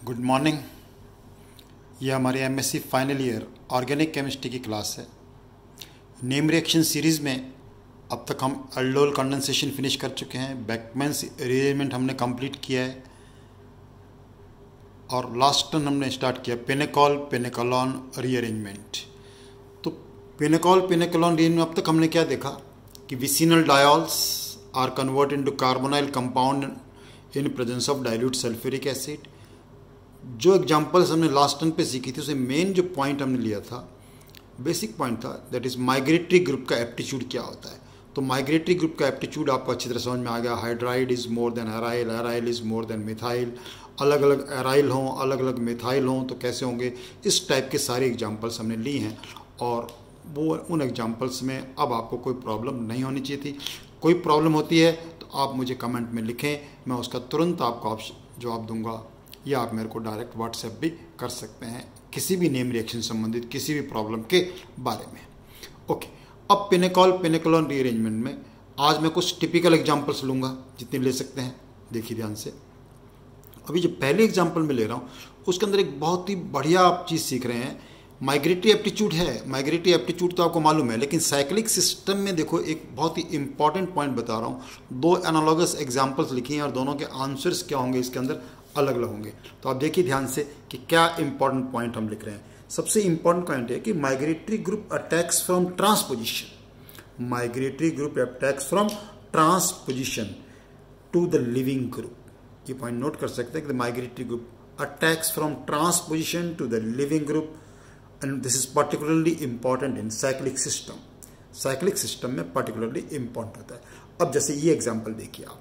Good morning. ये हमारे MSc final year organic chemistry की क्लास है। नेम रिएक्शन सीरीज़ में अब तक हम अल्डोल कंडेंसेशन फिनिश कर चुके हैं। बेकमैन्स रीअरेंजमेंट हमने कंप्लीट किया है और लास्ट टर्न हमने स्टार्ट किया पिनेकॉल पिनेकोलॉन रीअरेंजमेंट। तो पिनेकॉल पिनेकोलॉन रीअरेंजमेंट अब तक हमने क्या देखा कि vicinal diols are convert into carbonyl compound in presence of dilute sulphuric acid. जो एग्जांपल्स हमने लास्ट टर्न पे सीखी थी उसे मेन जो पॉइंट हमने लिया था, बेसिक पॉइंट था, दैट इज माइग्रेटरी ग्रुप का एप्टीट्यूड क्या होता है। तो माइग्रेटरी ग्रुप का एप्टीट्यूड आपको अच्छी तरह समझ में आ गया। Hydride is more than aryl, aryl is more than methyl, अलग अलग एराइल हों अलग अलग मिथाइल हों तो कैसे होंगे। इस टाइप के सारे एग्जाम्पल्स हमने ली हैं और वो उन एग्जाम्पल्स में अब आपको कोई प्रॉब्लम नहीं होनी चाहिए थी। कोई प्रॉब्लम होती है तो आप मुझे कमेंट में लिखें, मैं उसका तुरंत आपको जवाब दूंगा, या आप मेरे को डायरेक्ट व्हाट्सएप भी कर सकते हैं किसी भी नेम रिएक्शन संबंधित किसी भी प्रॉब्लम के बारे में। ओके, अब पिनेकॉल पिनेकोलॉन रीअरेंजमेंट में आज मैं कुछ टिपिकल एग्जांपल्स लूँगा जितने ले सकते हैं। देखिए ध्यान से, अभी जो पहले एग्जांपल में ले रहा हूँ उसके अंदर एक बहुत ही बढ़िया आप चीज़ सीख रहे हैं। माइग्रेटरी एप्टीट्यूड है, माइग्रेटरी एप्टीट्यूड तो आपको मालूम है, लेकिन साइक्लिक सिस्टम में देखो एक बहुत ही इंपॉर्टेंट पॉइंट बता रहा हूँ। दो एनालॉगस एग्जांपल्स लिखी हैं और दोनों के आंसर्स क्या होंगे इसके अंदर अलग अलग होंगे। तो आप देखिए ध्यान से कि क्या इंपॉर्टेंट पॉइंट हम लिख रहे हैं। सबसे इंपॉर्टेंट पॉइंट है कि migratory group attacks from transposition. Migratory group attacks from transposition to the living group. ये पॉइंट नोट कर सकते हैं कि the migratory group attacks from transposition to the living group and this is particularly important in cyclic system. Cyclic system में particularly important होता है। अब जैसे ये एग्जाम्पल देखिए आप,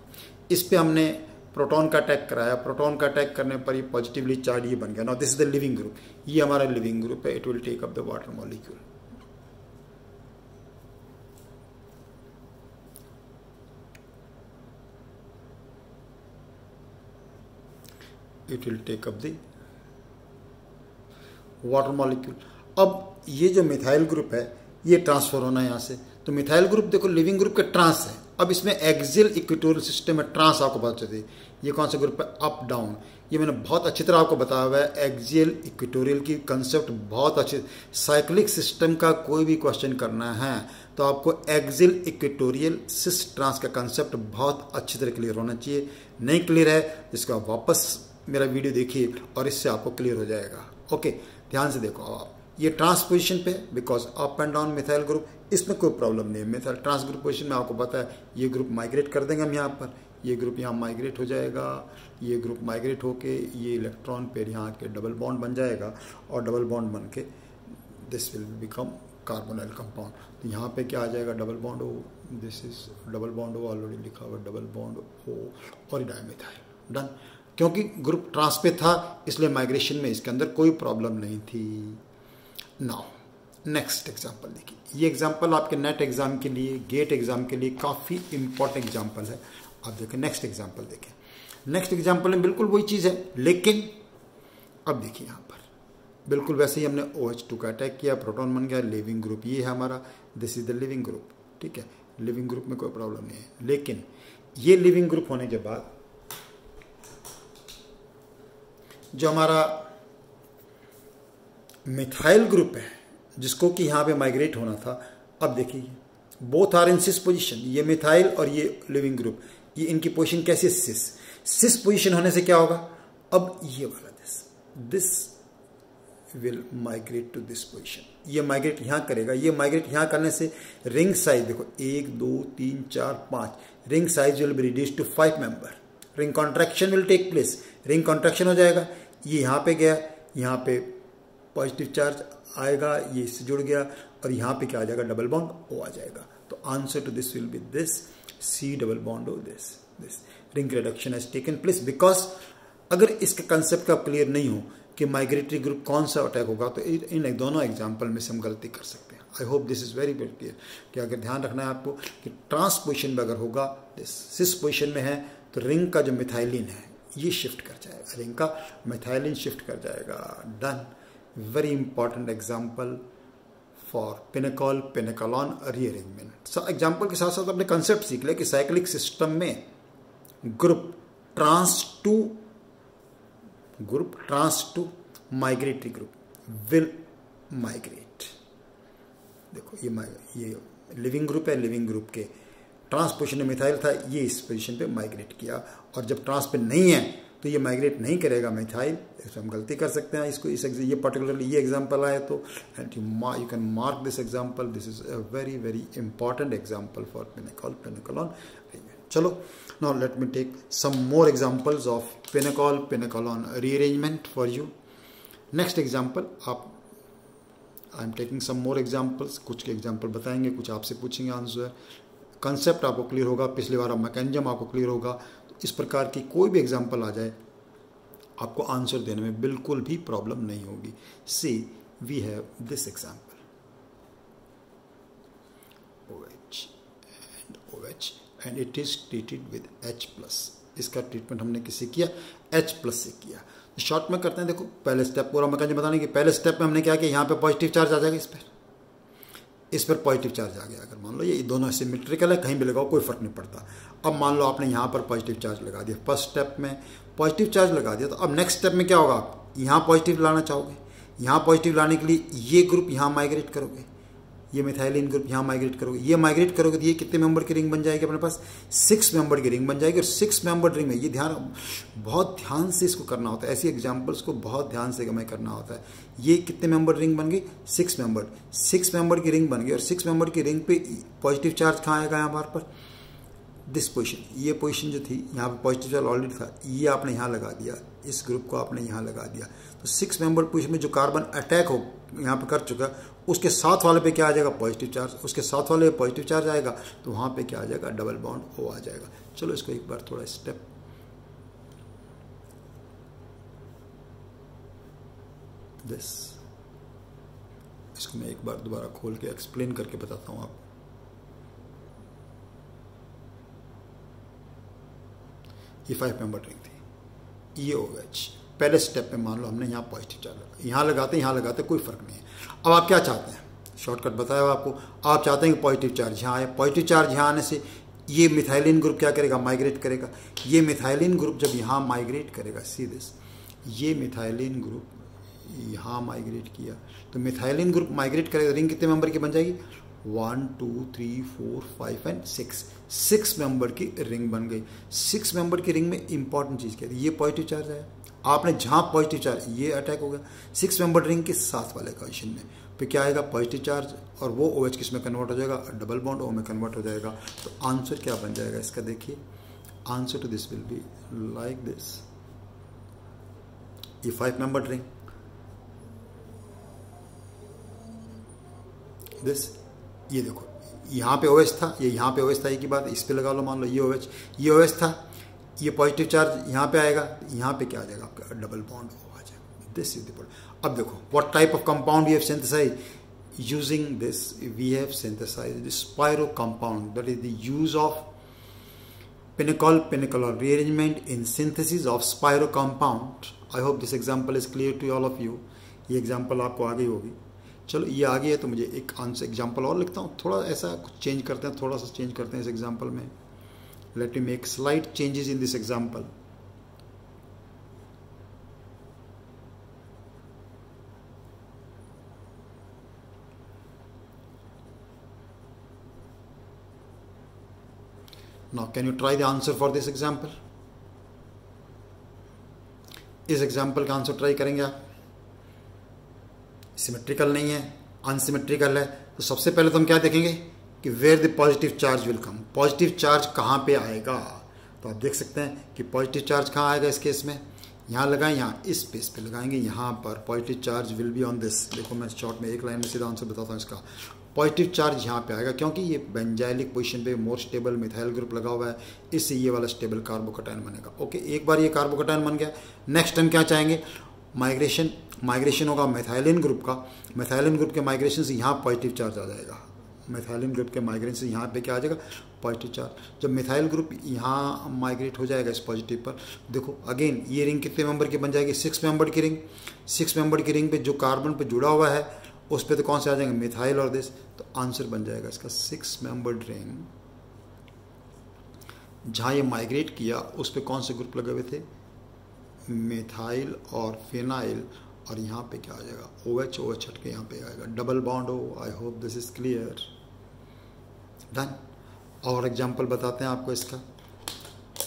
इस पे हमने प्रोटॉन का अटैक कराया, प्रोटॉन का अटैक करने पर ये पॉजिटिवली चार्ज ये बन गया। Now this is the living group, ये हमारा लिविंग ग्रुप है। It will take up the water molecule. It will take up the water molecule. अब ये जो मिथाइल ग्रुप है ये ट्रांसफर होना है यहाँ से। तो मिथाइल ग्रुप देखो लिविंग ग्रुप के ट्रांस है। अब इसमें एक्सियल इक्वेटोरियल सिस्टम है, ट्रांस आपको पता चलती है। ये कौन सा ग्रुप है? Up down. ये मैंने बहुत अच्छी तरह आपको बताया हुआ है। एक्सियल इक्वेटोरियल की कंसेप्ट बहुत अच्छी। साइक्लिक सिस्टम का कोई भी क्वेश्चन करना है तो आपको एक्सियल इक्वेटोरियल सिस ट्रांस का कंसेप्ट बहुत अच्छी तरह क्लियर होना चाहिए। नहीं क्लियर है इसका वापस मेरा वीडियो देखिए और इससे आपको क्लियर हो जाएगा। ओके, ध्यान से देखो आप, ये ट्रांसपोजिशन पे because up and down methyl group, इसमें कोई प्रॉब्लम नहीं है। मिथाइल ट्रांस ग्रुप पोजिशन में आपको पता है ये ग्रुप माइग्रेट कर देंगे हम यहाँ पर, ये ग्रुप यहाँ माइग्रेट हो जाएगा, ये ग्रुप माइग्रेट होके ये इलेक्ट्रॉन पेयर यहाँ के डबल बॉन्ड बन जाएगा और डबल बॉन्ड बन के this will become carbonyl compound. तो यहाँ पे क्या आ जाएगा? Double bond O, this is double bond O, already लिखा हुआ डबल बॉन्ड ओ और डाइमिथाइल। डन। क्योंकि ग्रुप ट्रांस पे था इसलिए माइग्रेशन में इसके अंदर कोई प्रॉब्लम नहीं थी। नाउ नेक्स्ट एग्जांपल देखिए। ये एग्जांपल आपके नेट एग्जाम के लिए, गेट एग्जाम के लिए काफ़ी इंपॉर्टेंट एग्जांपल है। आप देखिए नेक्स्ट एग्जांपल देखें। नेक्स्ट एग्जांपल में बिल्कुल वही चीज़ है, लेकिन अब देखिए यहाँ पर बिल्कुल वैसे ही हमने OH2 का अटैक किया, प्रोटॉन बन गया, लिविंग ग्रुप ये है हमारा, this is the living group. ठीक है, लिविंग ग्रुप में कोई प्रॉब्लम नहीं है। लेकिन ये लिविंग ग्रुप होने के बाद जो हमारा मिथाइल ग्रुप है जिसको कि यहाँ पे माइग्रेट होना था, अब देखिए both are in cis position. ये मिथाइल और ये लिविंग ग्रुप, ये इनकी पोजीशन कैसी है? सिस पोजीशन होने से क्या होगा? अब ये वाला this will migrate to this position. ये माइग्रेट यहाँ करेगा। ये माइग्रेट यहाँ करने से रिंग साइज देखो 1 2 3 4 5, ring size will be reduce to 5 member. Ring contraction will take place, ring contraction हो जाएगा। ये यहाँ पे गया, यहाँ पे पॉजिटिव चार्ज आएगा, ये इससे जुड़ गया और यहाँ पे क्या आ जाएगा? डबल बॉन्ड ओ आ जाएगा। तो answer to this will be this, C double bond O, this ring reduction has taken place. Because अगर इसके कंसेप्ट का क्लियर नहीं हो कि माइग्रेटरी ग्रुप कौन सा अटैक होगा तो इन दोनों एग्जाम्पल में से हम गलती कर सकते हैं। आई hope this is very very clear कि अगर ध्यान रखना है आपको कि ट्रांस पोजिशन में अगर होगा, सिस पोजिशन में है तो रिंग का जो मिथाइलिन है ये शिफ्ट कर जाएगा, रिंग का मिथाइलिन शिफ्ट कर जाएगा। Done. Very important example for pinacol pinacolone rearrangement. Example के साथ साथ अपने कंसेप्ट सीख ले कि साइक्लिक सिस्टम में group trans to group trans to migratory group will migrate. देखो ये लिविंग ग्रुप है, लिविंग ग्रुप के ट्रांस पोजिशन में मिथाइल था, ये इस पोजीशन पे माइग्रेट किया, और जब ट्रांस पे नहीं है तो ये माइग्रेट नहीं करेगा मिथाइल। इसमें हम गलती कर सकते हैं इसको, ये पर्टिकुलरली ये एग्जांपल आए तो you can mark this example, this is a very very important example for pinacol pinacolone. चलो now let me take some more examples of pinacol pinacolone rearrangement for you. Next example I am taking some more examples, कुछ के example बताएंगे, कुछ आपसे पूछेंगे answer. Concept आपको clear होगा, पिछली बार मैकेनिज्म आपको क्लियर होगा, तो इस प्रकार की कोई भी एग्जांपल आ जाए आपको आंसर देने में बिल्कुल भी प्रॉब्लम नहीं होगी। See we have this example OH and it is treated with H+। इसका ट्रीटमेंट हमने किससे किया? H+ से किया। तो शॉर्ट में करते हैं, देखो पहले स्टेप पूरा मैकेनिज्म बताने की। पहले स्टेप में हमने क्या किया, यहाँ पे पॉजिटिव चार्ज आ जाएगा, इस पर पॉजिटिव चार्ज आ गया। अगर मान लो ये दोनों सिमेट्रिकल है, कहीं भी लगाओ कोई फर्क नहीं पड़ता। अब मान लो आपने यहाँ पर पॉजिटिव चार्ज लगा दिया, फर्स्ट स्टेप में पॉजिटिव चार्ज लगा दिया, तो अब नेक्स्ट स्टेप में क्या होगा, आप यहाँ पॉजिटिव लाना चाहोगे, यहाँ पॉजिटिव लाने के लिए ये ग्रुप यहाँ माइग्रेट करोगे, ये मिथाइलिन ग्रुप यहाँ माइग्रेट करोगे, ये माइग्रेट करोगे तो ये कितने मेंबर की रिंग बन जाएगी अपने पास? 6 मेंबर की रिंग बन जाएगी। और 6 मेंबर रिंग में ये बहुत ध्यान से इसको करना होता है, ऐसी एग्जांपल्स को बहुत ध्यान से हमें करना होता है। ये कितने मेंबर रिंग बन गई? 6 मेंबर। 6 मेंबर की रिंग बन गई, और 6 मेंबर की रिंग पे पॉजिटिव चार्ज कहाँ आएगा? यहाँ पर दिस पोजिशन, ये पोजिशन जो थी यहाँ पे पॉजिटिव चार्ज ऑलरेडी था, ये आपने यहाँ लगा दिया, इस ग्रुप को आपने यहाँ लगा दिया। तो 6 मेंबर पोजिशन में जो कार्बन अटैक हो यहाँ पे कर चुका, उसके साथ वाले पे क्या आ जाएगा? Positive charge. उसके साथ वाले पे पॉजिटिव चार्ज आएगा तो वहाँ पे क्या आ जाएगा? डबल बॉन्ड O आ जाएगा। चलो इसको एक बार थोड़ा स्टेप दिस, इसको मैं एक बार दोबारा खोल के एक्सप्लेन करके बताता हूँ आपको। ये 5 मेंबर रिंग थी, ये OH। पहले स्टेप में मान लो हमने यहाँ पॉजिटिव चार्ज लगा, यहाँ लगाते कोई फर्क नहीं है। अब आप क्या चाहते हैं? शॉर्टकट बताया आपको, आप चाहते हैं कि पॉजिटिव चार्ज यहाँ आए। पॉजिटिव चार्ज यहाँ आने से ये मिथाइलिन ग्रुप क्या करेगा? माइग्रेट करेगा। ये मिथाइलिन ग्रुप जब यहाँ माइग्रेट करेगा, सी दिस, ये मिथाइलिन ग्रुप यहाँ माइग्रेट किया, तो मिथाइलिन ग्रुप माइग्रेट करेगा, रिंग कितने मेंबर की बन जाएगी? 1 2 3 4 5 एंड 6 मेंबर की रिंग बन गई। 6 मेंबर की रिंग में इंपॉर्टेंट चीज़ क्या है? ये पॉजिटिव चार्ज है, आपने जहाँ पॉजिटिव चार्ज, ये अटैक हो गया 6 मेंबर रिंग के साथ वाले क्वेश्चन में, फिर क्या आएगा? पॉजिटिव चार्ज, और वो OH किस में कन्वर्ट हो जाएगा? डबल बॉन्ड O में कन्वर्ट हो जाएगा। तो आंसर क्या बन जाएगा इसका? देखिए answer to this will be like this. ये 5 मेंबर रिंग, दिस, ये देखो यहाँ पे OH था, ये यहाँ पे OH था, एक ही बात, इस पे लगा लो, मान लो ये OH था, ये पॉजिटिव चार्ज यहाँ पे आएगा, यहाँ पे क्या आ जाएगा? आपका डबल बॉन्ड O आ जाएगा। This is the point. अब देखो what type of compound we have synthesized, using this we have synthesized the spiro compound, that is the use of pinacol pinacolone rearrangement in synthesis of spiro compound. I hope this example is clear to all of you. ये example आपको आ गई होगी। चलो ये आ गई है तो मुझे एक आंसर एग्जांपल और लिखता हूँ, थोड़ा ऐसा कुछ चेंज करते हैं, थोड़ा सा चेंज करते हैं इस एग्जांपल में। Let me make slight changes in this example. Now can you try the answer for this example? इस एग्जाम्पल का आंसर ट्राई करेंगे आप। सिमेट्रिकल नहीं है, अनसिमेट्रिकल है, तो सबसे पहले तो हम क्या देखेंगे कि where the positive charge will come, positive charge कहाँ पे आएगा। तो आप देख सकते हैं कि पॉजिटिव चार्ज कहाँ आएगा इस केस में, यहाँ लगाएं, यहाँ इस पेज पे लगाएंगे, यहाँ पर positive charge will be on this. देखो मैं शॉर्ट में एक लाइन में सीधा आंसर बताता हूँ इसका। पॉजिटिव चार्ज यहाँ पे आएगा क्योंकि ये बेंजाइलिक पोजीशन पे मोर स्टेबल मिथाइल ग्रुप लगा हुआ है, इससे ये वाला स्टेबल कार्बोकैटायन बनेगा। ओके, एक बार ये कार्बोकैटायन बन गया, नेक्स्ट हम क्या चाहेंगे, माइग्रेशन होगा मिथाइलिन ग्रुप का। मिथाइलिन ग्रुप के माइग्रेशन से यहाँ पॉजिटिव चार्ज आ जाएगा, मिथाइलिन ग्रुप के माइग्रेशन से यहाँ पे क्या आ जाएगा, पॉजिटिव चार्ज। जब मिथाइल ग्रुप यहाँ माइग्रेट हो जाएगा इस पॉजिटिव पर, देखो अगेन ये रिंग कितने मेंबर की बन जाएगी, 6 मेंबर की रिंग। 6 मेंबर की रिंग पे जो कार्बन पे जुड़ा हुआ है उस पे तो कौन से आ जाएंगे, मिथाइल और दिस। तो आंसर बन जाएगा इसका 6 मेंबर्ड रिंग। जहाँ ये माइग्रेट किया उस पे कौन से ग्रुप लगे हुए थे, मिथाइल और फिनाइल, और यहाँ पे क्या आ जाएगा, OH, OH हट के यहाँ पे आएगा डबल बॉन्ड हो। आई hope this is clear. Done. और एग्जांपल बताते हैं आपको इसका।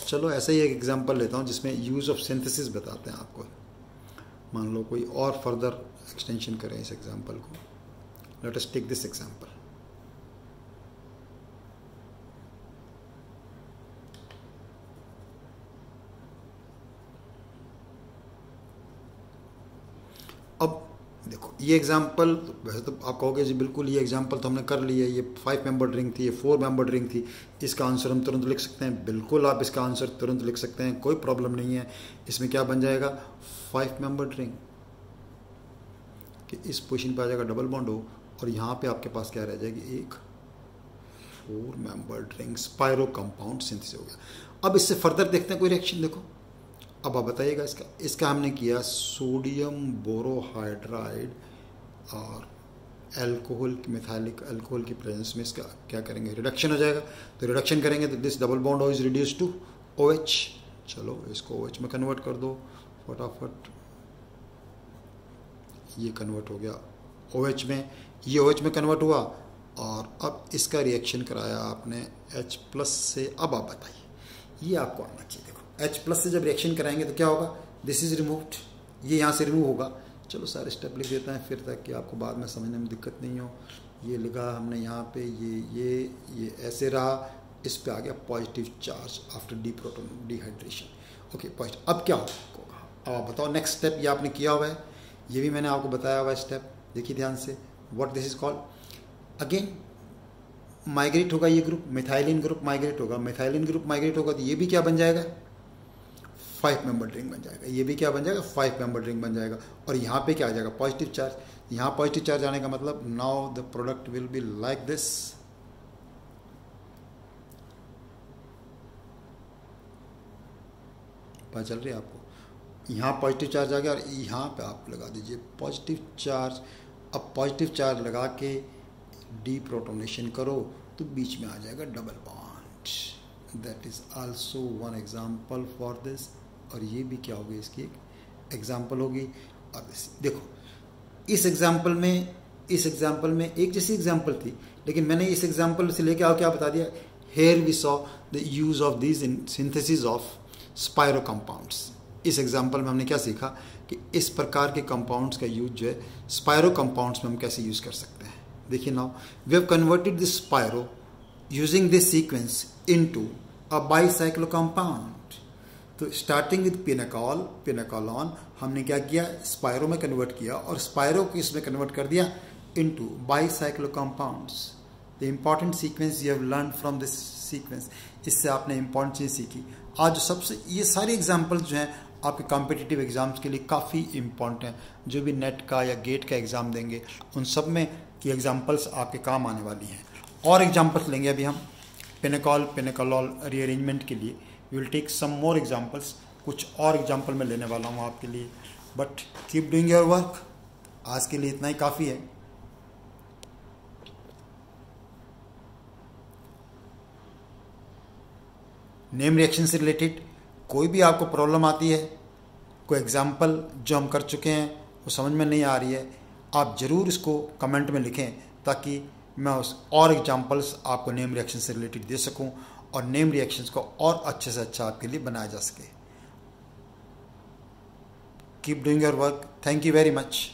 चलो ऐसे ही एक एग्जांपल लेता हूँ जिसमें यूज़ ऑफ सिंथेसिस बताते हैं आपको। मान लो कोई और फर्दर एक्सटेंशन करें इस एग्जांपल को। Let us take this example. अब देखो ये एग्जांपल, वैसे तो आप कहोगे जी बिल्कुल ये एग्जांपल तो हमने कर लिया, ये 5 मेंबर रिंग थी, ये 4 मेंबर रिंग थी, इसका आंसर हम तुरंत लिख सकते हैं। बिल्कुल आप इसका आंसर तुरंत लिख सकते हैं, कोई प्रॉब्लम नहीं है। इसमें क्या बन जाएगा, 5 मेंबर रिंग कि इस पोजीशन पे आ जाएगा डबल बॉन्ड हो, और यहाँ पे आपके पास क्या रह जाएगी, एक 4 मेंबर रिंग स्पायरो कंपाउंड सिंथेसिस हो गया। अब इससे फर्दर देखते हैं कोई रिएक्शन। देखो अब आप बताइएगा इसका हमने किया सोडियम बोरोहाइड्राइड और अल्कोहल, मिथाइलिक अल्कोहल की प्रेजेंस में इसका क्या करेंगे, रिडक्शन हो जाएगा। तो रिडक्शन करेंगे तो this double bond is reduce to OH। चलो इसको OH में कन्वर्ट कर दो फटाफट। ये कन्वर्ट हो गया OH में, ये OH में कन्वर्ट हुआ, और अब इसका रिएक्शन कराया आपने H+ से। अब आप बताइए, ये आपको आना चाहिए। देखो H+ से जब रिएक्शन कराएंगे तो क्या होगा, दिस इज रिमूव्ड, ये यहाँ से रिमूव होगा। चलो सारे स्टेप लिख देते हैं फिर ताकि आपको बाद में समझने में दिक्कत नहीं हो। ये लिखा हमने यहाँ पे, ये ऐसे रहा, इस पे आ गया positive charge after dehydration. Okay positive. अब क्या होगा, अब आप बताओ नेक्स्ट स्टेप। ये आपने किया हुआ है, ये भी मैंने आपको बताया हुआ है स्टेप, देखिए ध्यान से। What this is called, again migrate होगा ये ग्रुप, मिथाइलिन ग्रुप माइग्रेट होगा। मिथाइलिन ग्रुप माइग्रेट होगा तो ये भी क्या बन जाएगा, 5 मेंबर रिंग बन जाएगा। ये भी क्या बन जाएगा, 5 मेंबर रिंग बन जाएगा। और यहाँ पे क्या आ जाएगा, पॉजिटिव चार्ज। यहाँ पॉजिटिव चार्ज आने का मतलब now the product will be like this. पता चल रही है आपको, यहाँ पॉजिटिव चार्ज आ गया और यहाँ पे आप लगा दीजिए पॉजिटिव चार्ज। अब पॉजिटिव चार्ज लगा के डीप्रोटोनेशन करो तो बीच में आ जाएगा double bond. That is also one example for this. और ये भी क्या होगी, इसकी एक एग्जाम्पल होगी। और देखो इस एग्जाम्पल में एक जैसी एग्जाम्पल थी, लेकिन मैंने इस एग्जाम्पल से लेके आओ क्या बता दिया, here we saw the use of these in synthesis of spiro compounds. इस एग्जाम्पल में हमने क्या सीखा कि इस प्रकार के कंपाउंड्स का यूज जो है स्पायरो कंपाउंड्स में हम कैसे यूज कर सकते हैं। देखिए now we have converted this spiro using this sequence into a bicyclo compound. तो स्टार्टिंग विद पिनेकोलॉन हमने क्या किया, स्पायरो में कन्वर्ट किया, और स्पायरो को इसमें कन्वर्ट कर दिया into bicyclo compounds. The important sequence you have learn from this sequence. इससे आपने इंपॉर्टेंट चीज़ सीखी। आज सबसे ये सारे एग्जाम्पल्स जो हैं आपके कॉम्पिटिटिव एग्जाम्स के लिए काफ़ी इंपॉर्टेंट हैं। जो भी नेट का या गेट का एग्ज़ाम देंगे उन सब में की एग्जाम्पल्स आपके काम आने वाली हैं। और एग्जाम्पल्स लेंगे अभी हम पिनेकोलॉल रीअरेंजमेंट के लिए। We will take some more examples. कुछ और एग्जाम्पल मैं लेने वाला हूँ आपके लिए। But keep doing your work. आज के लिए इतना ही काफ़ी है। नेम रिएक्शन से रिलेटेड कोई भी आपको प्रॉब्लम आती है, कोई एग्जाम्पल जो हम कर चुके हैं वो समझ में नहीं आ रही है, आप ज़रूर इसको कमेंट में लिखें ताकि मैं उस और एग्जाम्पल्स आपको नेम रिएक्शन से रिलेटेड दे सकूं और नेम रिएक्शंस को और अच्छे से अच्छा आपके लिए बनाया जा सके। Keep doing your work. Thank you very much.